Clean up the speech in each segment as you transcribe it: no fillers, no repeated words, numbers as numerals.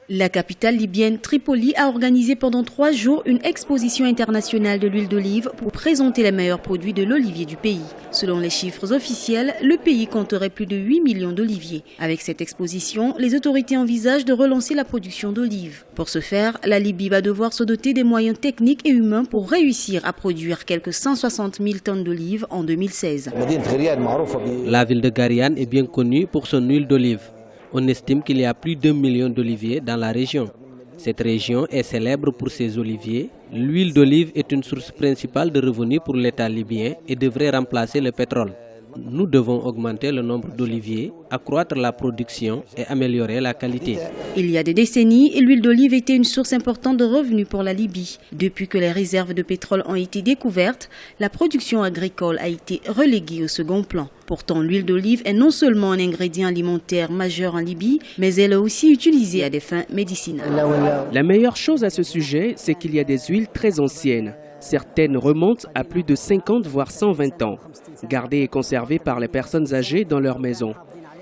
La capitale libyenne Tripoli a organisé pendant 3 jours une exposition internationale de l'huile d'olive pour présenter les meilleurs produits de l'olivier du pays. Selon les chiffres officiels, le pays compterait plus de 8 millions d'oliviers. Avec cette exposition, les autorités envisagent de relancer la production d'olives. Pour ce faire, la Libye va devoir se doter des moyens techniques et humains pour réussir à produire quelques 160 000 tonnes d'olives en 2016. La ville de Gariane est bien connue pour son huile d'olive. On estime qu'il y a plus d'1 million d'oliviers dans la région. Cette région est célèbre pour ses oliviers. L'huile d'olive est une source principale de revenus pour l'État libyen et devrait remplacer le pétrole. Nous devons augmenter le nombre d'oliviers, accroître la production et améliorer la qualité. Il y a des décennies, l'huile d'olive était une source importante de revenus pour la Libye. Depuis que les réserves de pétrole ont été découvertes, la production agricole a été reléguée au second plan. Pourtant, l'huile d'olive est non seulement un ingrédient alimentaire majeur en Libye, mais elle est aussi utilisée à des fins médicinales. La meilleure chose à ce sujet, c'est qu'il y a des huiles très anciennes. Certaines remontent à plus de 50 voire 120 ans, gardées et conservées par les personnes âgées dans leur maison.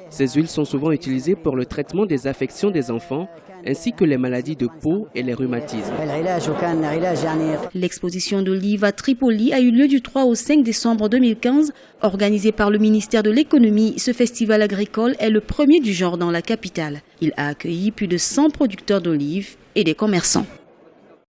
Ces huiles sont souvent utilisées pour le traitement des affections des enfants, ainsi que les maladies de peau et les rhumatismes. L'exposition d'olive à Tripoli a eu lieu du 3 au 5 décembre 2015. Organisé par le ministère de l'économie, ce festival agricole est le premier du genre dans la capitale. Il a accueilli plus de 100 producteurs d'olives et des commerçants.